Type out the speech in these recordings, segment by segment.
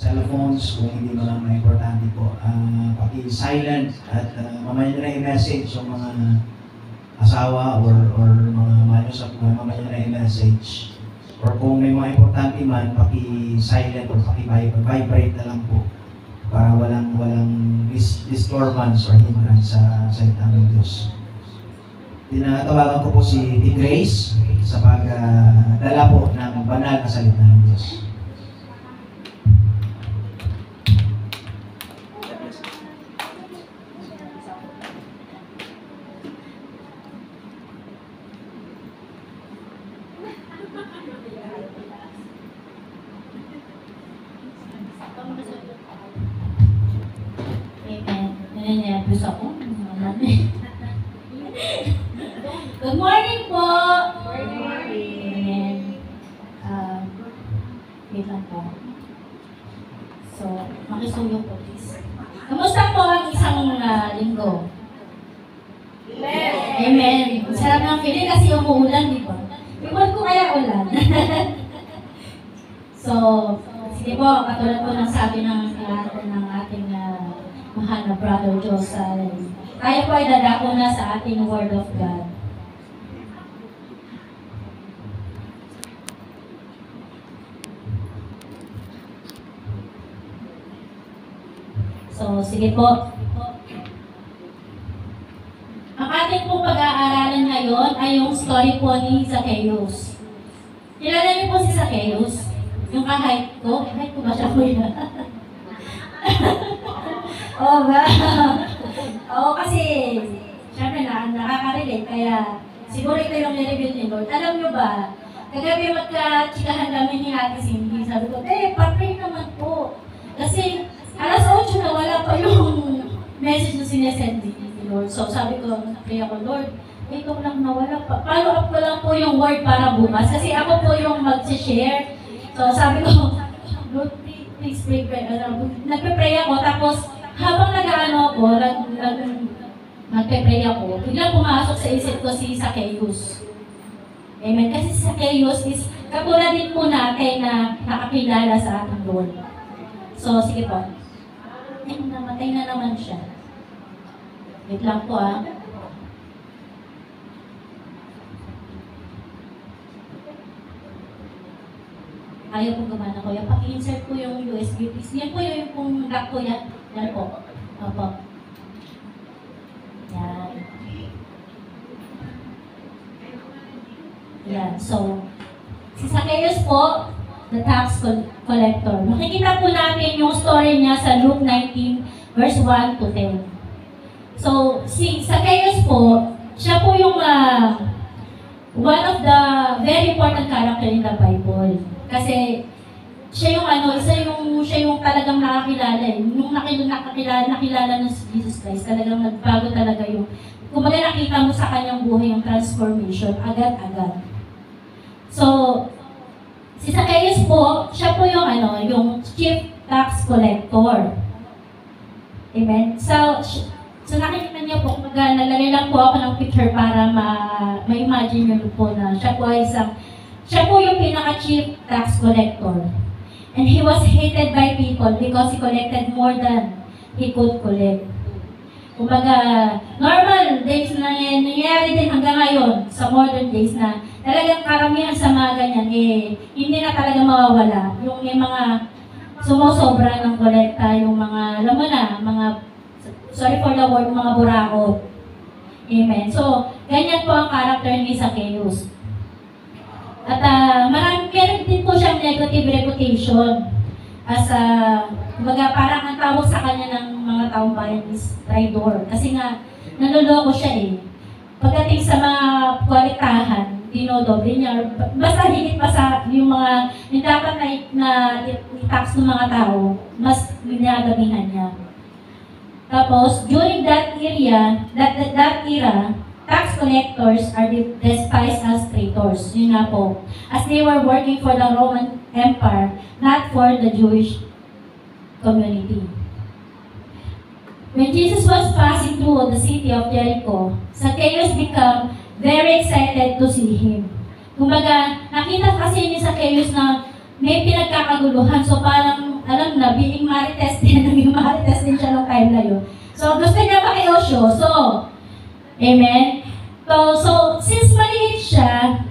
Cellphones, kung hindi mo lang importante po, paki-silent at mamaya na i-message yung mga asawa or mga manos at mamaya na i-message. Or kung may mga importante man, paki-silent or paki-vibrate na lang po para walang disturbance or hindrance sa salita ng Diyos. Tinatawagan ko po si Grace sa pagdala po ng banal na salita ng Diyos. Nervous ako. Good morning po! Good morning! Wait lang po. So, makisuyo po please. Kamusta po ang isang linggo? Amen! Amen! Sarap ng feeling kasi umuulan, di ba? Iwan ko kaya ulan. So, sige po, katulad po ng sabi ng ating mahal na Brother Josal, tayo po ay dadako na sa ating Word of God. So, sige po. Ang ating pong pag-aaralan ngayon ay yung story po ni Zacchaeus. Kilala niyo po si Zacchaeus? Yung ka-height ko? Height ko ba siya po yun? Oo ba? Oo, kasi syempre nakaka-relate, kaya siguro ito yung nire-reveal ni Lord. Alam nyo ba, kagabi magka-chikahan kami ni Ate Cindy, sabi ko, pa-pray naman po. Kasi alas 8 na wala pa yung message na sinesend ni Lord. So sabi ko, pray ako, Lord, ito lang nawala pa. Follow up ko lang po yung word para bukas. Kasi ako po yung mag-share. So sabi ko, Lord, please pray. Nagpe-pray ako, tapos habang nag-ano ako, nagpe-pray ako, biglang pumasok sa isip ko si Zacchaeus. Amen. Kasi si Zacchaeus is katulad din po natin na nakakilala sa ating Lord. So, sige po. Ay, namatay na naman siya. Wait lang po Ayaw po gumana ko. Paki-insert po yung USB please. Yan po yung pong lock po yan. Yan po. Opo. Yan. Yan. So, si Zacchaeus po, the tax collector. Makikita po natin yung story niya sa Luke 19, verse 1 to 10. So, si Zacchaeus po, siya po yung one of the very important character in the Bible. Kasi siya yung talagang nakakilala eh. Yung nakilala ng Jesus Christ, talagang nagbago talaga yung, kumbaga nakita mo sa kanyang buhay yung transformation, agad-agad. So, si Zacchaeus po, siya po yung yung chief tax collector. Amen? So nakikita niya po, nalagay lang po ako ng picture para ma-imagine nyo po na siya po yung pinaka-chief tax collector. And he was hated by people because he collected more than he could collect. Kumbaga, normal days na nangyayari din hanggang ngayon sa modern days na talagang karamihan sa mga ganyan, hindi na talaga mawawala. Yung may mga sumusobra ng kolekta, yung mga, alam mo na, mga, sorry for the word, mga burako. Amen. So, ganyan po ang character ni Zacchaeus. At meron din po siyang negative reputation as kumbaga parang ang tawag sa kanya ng mga taong bayan is traidor. Kasi nga, naloloko siya eh. Pagdating sa mga kwalitahan, dinodoble niya. Basta higit pa sa yung mga yung dapat na i-tax ng mga tao, mas ginagabihan niya. Tapos, during that era, tax collectors are despised as traitors. Yun nga po. As they were working for the Roman Empire, not for the Jewish community. When Jesus was passing through the city of Jericho, Zacchaeus became very excited to see him. Kumbaga, nakita kasi ni Zacchaeus na may pinagkakaguluhan. So parang, alam na, being marites din, naging marites din siya nung time na yun. So gusto niya makiosyo. So, amen? So since maliit siya,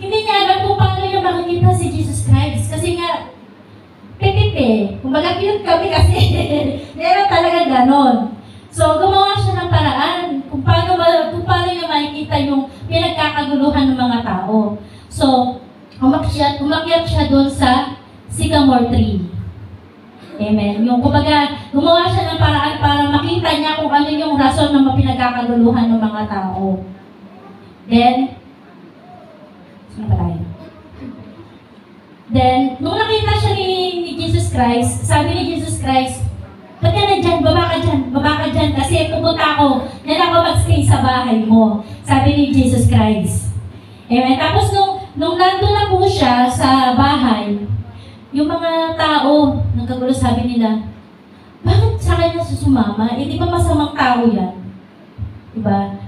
hindi niya alam kung paano niya makikita si Jesus Christ. Kasi nga, petit eh. Kumbaga, cute kami kasi. Meron talaga ganon. So, gumawa siya ng paraan kung paano niya makikita yung pinagkakaguluhan ng mga tao. So, umakyat siya doon sa sycamore tree. Amen. Yung kumbaga, gumawa siya ng paraan para makita niya kung ano yung rason ng pinagkakaguluhan ng mga tao. Then, saan ba tayo? Then, nung nakita siya ni Jesus Christ, sabi ni Jesus Christ, ba't ka na dyan? Baba ka dyan, kasi pupunta ako, yan ako mag-stay sa bahay mo. Sabi ni Jesus Christ. Amen. Tapos nung nandun na po siya sa bahay, yung mga tao, nagkagulo sabi nila, bakit sa kanya susumama? Eh, di ba masamang tao yan? Diba?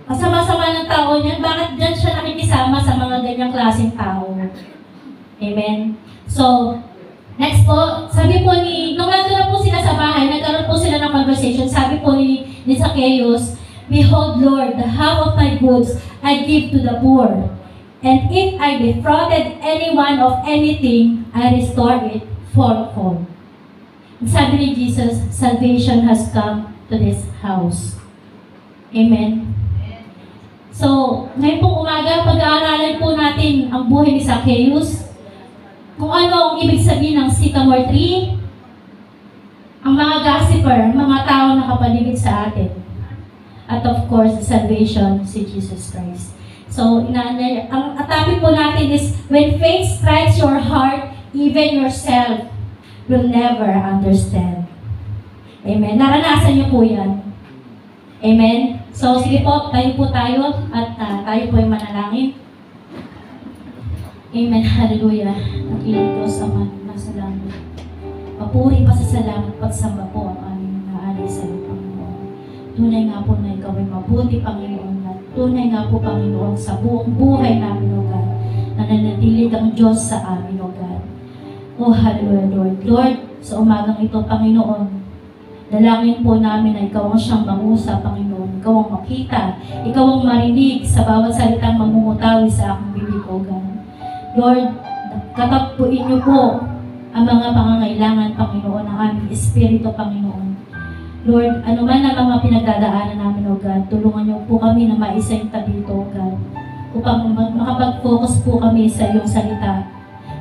Masama-sama ng tao niyan, bakit dyan siya nakikisama sa mga ganyang klaseng tao? Amen. So, next po, sabi po nung nandun na po sila sa bahay, nagkaroon po sila ng conversation, sabi po ni Zacchaeus, "Behold, Lord, the half of my goods I give to the poor. And if I defrauded anyone of anything, I restore it fourfold." Sabi ni Jesus, salvation has come to this house. Amen. So, ngayon pong umaga, pag-aaralan po natin ang buhay ni Zacchaeus, kung ano ang ibig sabihin ng sycamore tree, ang mga gossiper, mga tao na kapaligid sa atin, at of course, salvation, si Jesus Christ. So, ang topic po natin is, when faith strikes your heart, even yourself will never understand. Amen. Naranasan niyo po yan. Amen. So, sige po, tayo po tayo, at tayo po ay manalangin. Amen. Hallelujah. Nakilang Diyos, Ama, nasa langit. Papuri, pasasalamat, pagsamba po ang aming naali sa iyo, Panginoon. Tunay nga po na ikaw ay mabuti, Panginoon. At tunay nga po, Panginoon, sa buong buhay namin, O God, na nanatili ang Diyos sa amin, O God. Oh, hallelujah, Lord. Lord, sa umagang ito, Panginoon, dalangin po namin na ikaw ang siyang mangusap, Panginoon. Ikaw ang makita. Ikaw ang marinig sa bawat salitang mamumutawi sa aking bibig, O God. Lord, katagpuin niyo po ang mga pangangailangan, Panginoon, ng aming Espiritu, Panginoon. Lord, ano man ang mga pinagdadaanan namin, O God, tulungan niyo po kami na maisa yung tabi ito, O God, upang makapag-focus po kami sa iyong salita,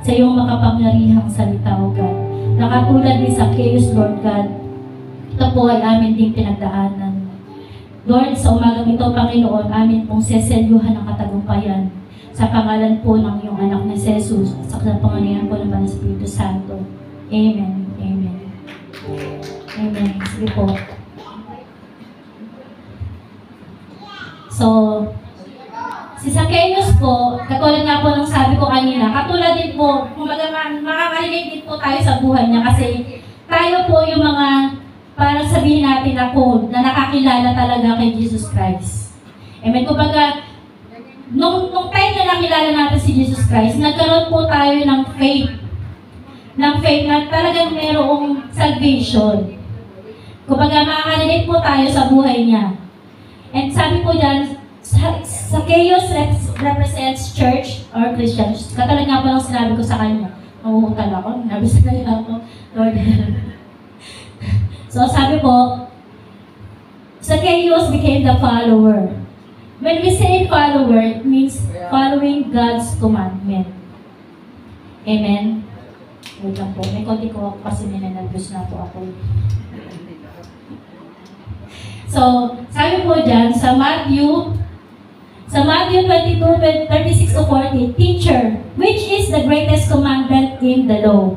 sa iyong makapangyarihang salita, O God. Nakatulad ni Zacchaeus, Lord God, ito po ay amin din pinagdaanan. Lord, sa umagang ito, Panginoon, amin pong seselyuhan ang katagumpayan sa pangalan po ng iyong anak na Jesus at sa pangalan po ng Banal Espiritu Santo. Amen. Amen. Amen. Sige po. So, si Zacchaeus po, katulad nga po ng sabi ko kanina, katulad din po, kumbaga makaka-relate din po tayo sa buhay niya kasi tayo po yung mga, parang sabihin natin ako, na nakakilala talaga kay Jesus Christ. Amen. Kumbaga, Nung time na nakilala natin si Jesus Christ, nagkaroon po tayo ng faith. Ng faith na talagang mayroong salvation. Kumbaga, makaka-relate po tayo sa buhay niya. And sabi po dyan, Zacchaeus represents church or Christians. Katulad nga po lang sinabi ko sa kanya. Mahuhutal ako, nabis na ako. Lord. So sabi po, Zacchaeus became the follower. When we say follower, it means following God's commandment. Amen? Wait lang po. May konti ko kasi ninanabos na po ako. So, sabi po dyan, sa Matthew 22, 36-40, "Teacher, which is the greatest commandment in the law?"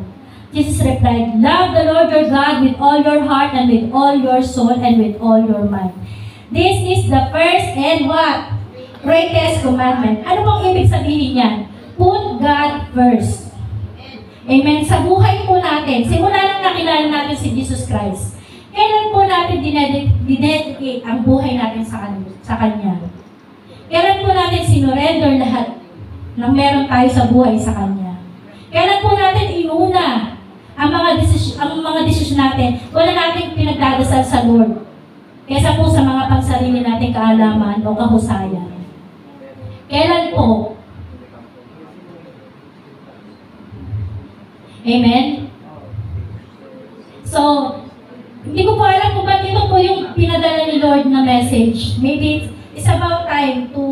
Jesus replied, "Love the Lord your God with all your heart and with all your soul and with all your mind. This is the first and what? Greatest commandment." Ano pong ibig sabihin yan? Put God first. Amen. Sa buhay po natin, simula nang nakilala natin si Jesus Christ, kailan po natin dinedicate ang buhay natin sa Kanya? Kailan po natin sinurrender lahat ng meron tayo sa buhay sa Kanya? Kailan po natin inuna ang mga desisyon natin? Wala nating pinagdadasal sa Lord. Kesa po sa mga pansarili nating kaalaman o kahusayan. Kailan po? Amen? So, hindi ko po alam kung ba't ito po yung pinadala ni Lord na message. Maybe it's about time to,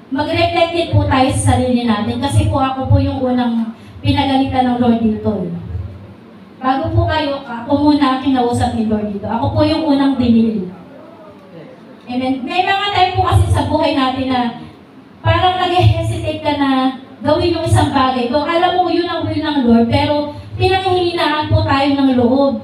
mag-reflect din po tayo sa sarili natin. Kasi po ako po yung unang pinagalitan ng Lord dito. Bago po kayo, ako muna kinausap ni Lord dito. Ako po yung unang dinili. Amen. May mga time po kasi sa buhay natin na parang nag-hesitate ka na gawin yung isang bagay. Kung alam mo yun ang will ng Lord, pero pinanghihinaan po tayo ng loob.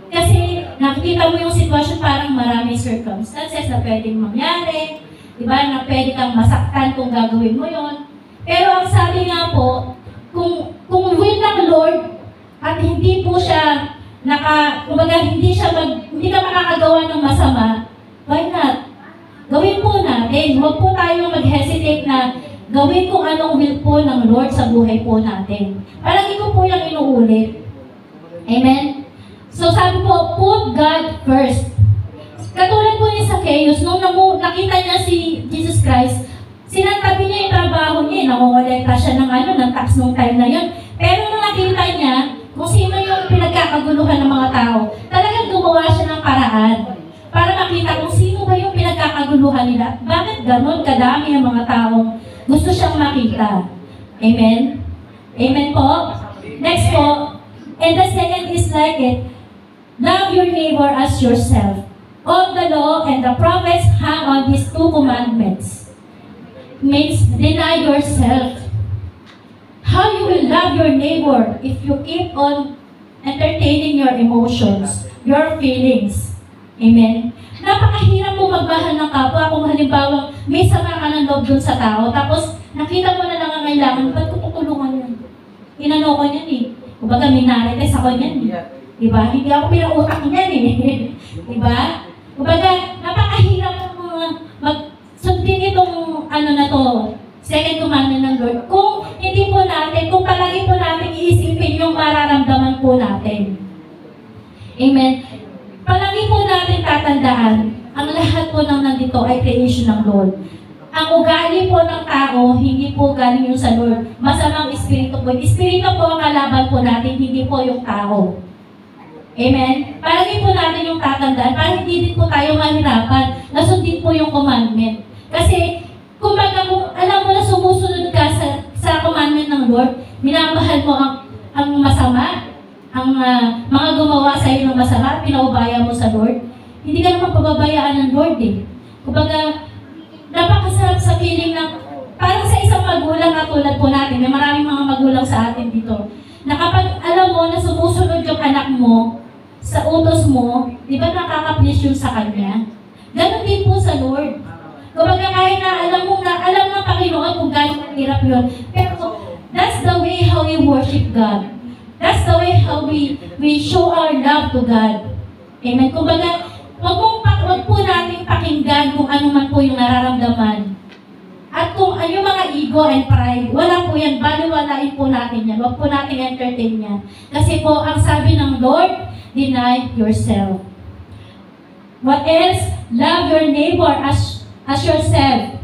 Kasi nakikita mo yung sitwasyon, parang maraming circumstances na pwedeng mangyari, diba, na pwede kang masaktan kung gagawin mo yon. Pero ang sabi nga po, kung will ng Lord at hindi po siya hindi ka makakagawa ng masama, why not? Gawin po natin. Huwag po tayo mag-hesitate na gawin kung anong will po ng Lord sa buhay po natin. Palagi ko po yung inuulit. Amen? So sabi po, put God first. Katulad po ni Zacchaeus, nung nakita niya si Jesus Christ, sinantabi niya yung trabaho niya, nakongolekta siya ng tax nung time na yun. Pero nung nakita niya kung sino yung pinagkakaguluhan ng mga tao, talagang gumawa siya ng paraan para makita kung sino ba yung pinagkakaguluhan nila. Bakit ganon kadami ang mga taong gusto siyang makita? Amen? Amen po? Next po, and the second is like it, love your neighbor as yourself. All the law and the prophets hang on these two commandments. Means deny yourself. How you will love your neighbor if you keep on entertaining your emotions, your feelings. Amen? Napakahirap mo magmahal ng kapwa kung halimbawa may sama ka ng loob dun sa tao, tapos nakita mo na nangangailangan, ba't ko tutulungan yan? Inano ko yan eh. Kumbaga minarites ako yan eh. Diba? Hindi ako pinautak niyan eh. Diba? Kumbaga, napakahirap magsundin itong na to, second commandment ng Lord. Kung hindi po natin, kung palagi po natin iisipin yung mararamdaman po natin. Amen. Palagi po natin tatandaan, ang lahat po ng nandito ay creation ng Lord. Ang ugali po ng tao, hindi po galing yung sa Lord. Masamang espiritu po. Espiritu po ang kalaban po natin, hindi po yung tao. Amen? Palagi po natin yung tatandaan para hindi din po tayo mahirapan na sundin po yung commandment. Kasi, kung alam mo na sumusunod ka sa commandment ng Lord, minamahal mo ang masama, ang mga gumawa sa iyo ng masama, pinaubaya mo sa Lord, hindi ka naman pababayaan ng Lord eh. Kumbaga, napakasarap sa feeling ng, parang sa isang magulang katulad po natin, may maraming mga magulang sa atin dito, na kapag alam mo na sumusunod yung anak mo sa utos mo, di ba nakaka-please yun sa Kanya? Ganon din po sa Lord. Kumbaga kahit na alam ng Panginoon kung gano'ng hirap yun, pero that's the way how we worship God. That's the way how we show our love to God. Amen? Kumbaga, wag po natin pakinggan kung ano man po yung nararamdaman. At kung ano yung mga ego and pride, wala po yan, baliwalain po natin yan. Wag po natin entertain yan. Kasi po, ang sabi ng Lord, deny yourself. What else? Love your neighbor as yourself.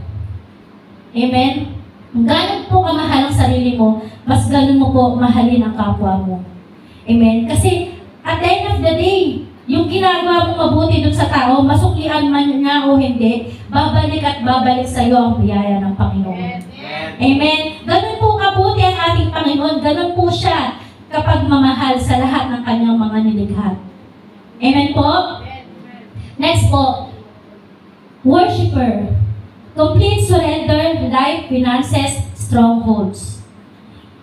Amen? Kung gano'n po kamahal ang sarili mo, mas gano'n mo po mahalin ang kapwa mo. Amen? Kasi at the end of the day, yung ginagawa mong mabuti dun sa tao, masuklian man niya o hindi, babalik at babalik sa iyo ang biyaya ng Panginoon. Amen? Ganun po kabuti ang ating Panginoon. Ganun po siya kapag mamahal sa lahat ng kanyang mga nilikha. Amen po? Next po, worshiper. Complete surrender, life, finances, strongholds.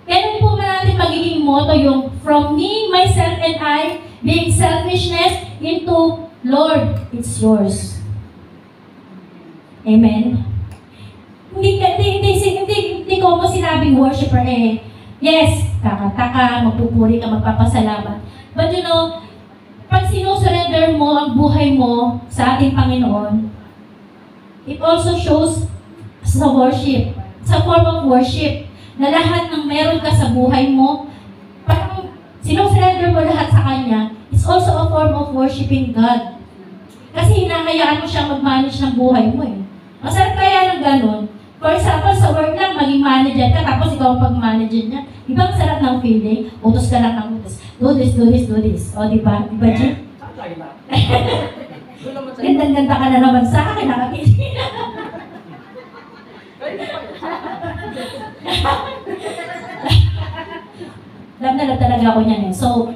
Kailan po natin magiging motto yung from me, myself, and I, being selfishness into Lord, it's yours. Amen? Hindi ko mo sinabing worshiper eh. Yes, kakanta ka, magpupuri ka, magpapasalamat. But you know, pag sinusurrender mo ang buhay mo sa ating Panginoon, it also shows sa worship, sa form of worship. na lahat ng meron ka sa buhay mo, parang sinusurrender mo lahat sa Kanya, it's also a form of worshiping God. Kasi hinahayaan mo siyang mag-manage ng buhay mo eh. Masarap kaya ng ganun. For example, sa work lang, maging manager ka, tapos ikaw ang pag-manager niya. Di ba ang sarap ng feeling? Utos ka lang ng utos. Do this, do this, do this. O, di ba? Di ba, Jim? Gandang-ganda ka na naman sa akin, nakakita. Love na love talaga ako niyan eh. So,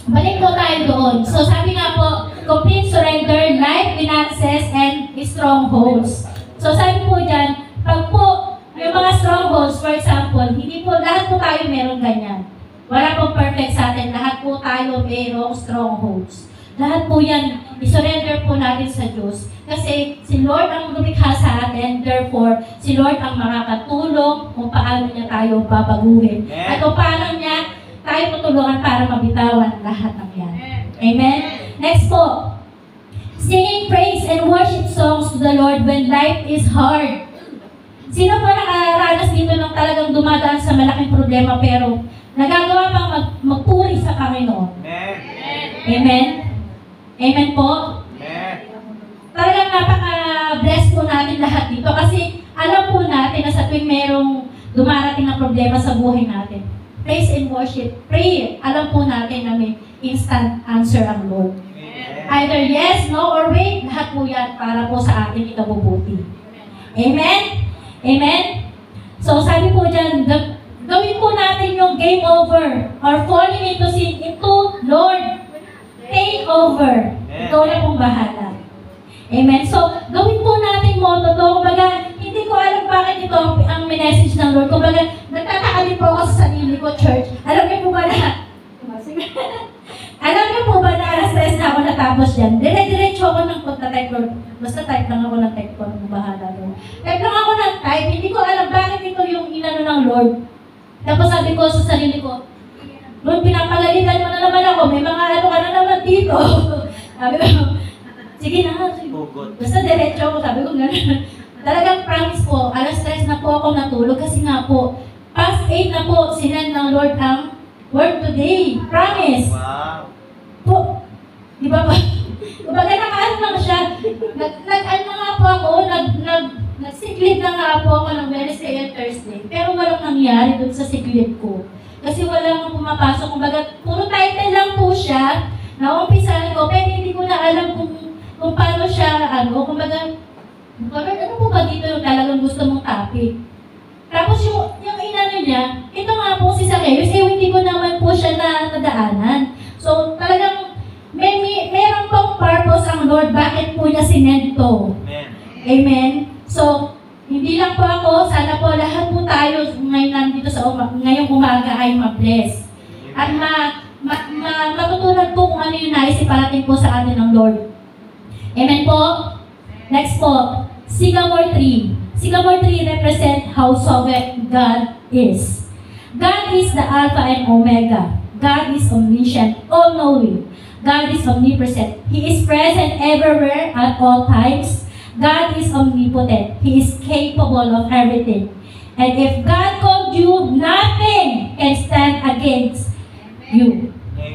balik po tayo doon. So, sabi nga po, complete surrender, life, finances, and strongholds. So, sabi po dyan, pag po, yung mga strongholds, for example, hindi po, lahat po tayo meron ganyan. Wala pong perfect sa atin. Lahat po tayo merong strongholds. Lahat po yan, isurrender po natin sa Diyos. Kasi si Lord ang lumikha sa atin, therefore, si Lord ang makakatulong kung paano niya tayo babaguhin. At kung paano niya tayo tutulungan para mabitawan lahat ng yan. Amen? Next po, singing praise and worship songs to the Lord when life is hard. Sino po nakaranas dito ng talagang dumadaan sa malaking problema pero nagagawa pang magpuri sa Panginoon? Amen. Amen? Amen po? Amen. Talagang napaka-bless po natin lahat dito kasi alam po natin na sa tuwing merong dumarating na problema sa buhay natin, praise and worship, pray, alam po natin na may instant answer ang Lord. Either yes, no, or wait, lahat po yan para po sa ating ikabubuti. Amen? Amen? So sabi po dyan, gawin po natin yung game over or falling into sin, into Lord, take over. Ikaw na pong bahala. Amen? So, gawin po natin motto to. Kumbaga, hindi ko alam bakit ito ang message ng Lord. Kumbaga, nagtataka din po ako sa sarili ko, church. Alam niyo po ba na, alam niyo po ba na alas 3 na ako natapos dyan? Dire-diretso ako ng pagta-type, Lord. Basta type lang ako ng type ko, ang bahala doon. Type lang ako ng type, hindi ko alam bakit ito yung inano ng Lord. Tapos sabi ko sa sarili ko, Lord, pinapagalitan mo na naman ako, may mga ano ka na naman dito. Sabi ko, sige na, basta diretso ako, sabi ko gano'n. Talagang promise po, alas 3 na po ako natulog kasi nga po, past 8 na po, sinend ng Lord ang word today. Promise. Wow. Po, di ba ba? Kumbaga nakaano lang siya. Nag-ano nga po ako, nag-sick leave na nga po ako ng Wednesday and Thursday. Pero walang nangyari dun sa sick leave ko. Kasi walang pumapasok. Kumbaga, puro title lang po siya. Naumpisahan ko, pero hindi ko na alam kung paano siya, kumbaga, ano po ba dito yung talagang gusto mong topic? Tapos yung inano niya, ito nga po si Zacchaeus, hindi ko naman po siya nadaanan. So talagang meron pong purpose ang Lord, bakit po niya sinend to. Amen. Amen? So, hindi lang po ako, sana po lahat po tayo ngayon nandito sa ngayong umaga ay ma-bless. At matutunan po kung ano yung naisip parating po sa atin ng Lord. Amen po? Next po, Sycamore tree. Sycamore tree represent how sovereign God is. God is the Alpha and Omega. God is omniscient, all-knowing. God is omnipresent. He is present everywhere at all times. God is omnipotent. He is capable of everything. And if God called you, nothing can stand against you.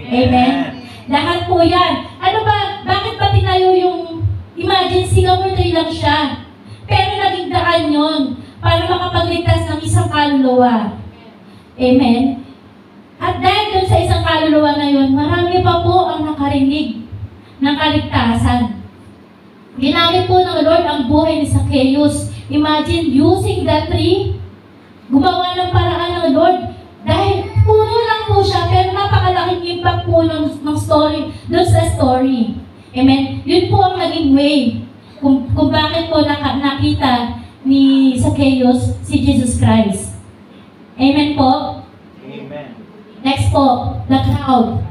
Amen? Lahat po yan. Ano ba, bakit ba tinayo yung, imagine, sycamore tree lang siya. Pero naging daan yun para makapagligtas ng isang kaluluwa. Amen? At dahil dun sa isang kaluluwa na yun, marami pa po ang nakarinig ng kaligtasan. Ginamit po ng Lord ang buhay ni Zacchaeus. Imagine, using that tree, gumawa ng paraan ng Lord. Dahil puno lang po siya, pero napakalaking impact po ng story, dun sa story. Amen? Yun po ang naging way kung bakit po nakita ni Zacchaeus si Jesus Christ. Amen po? Amen. Next po, the crowd.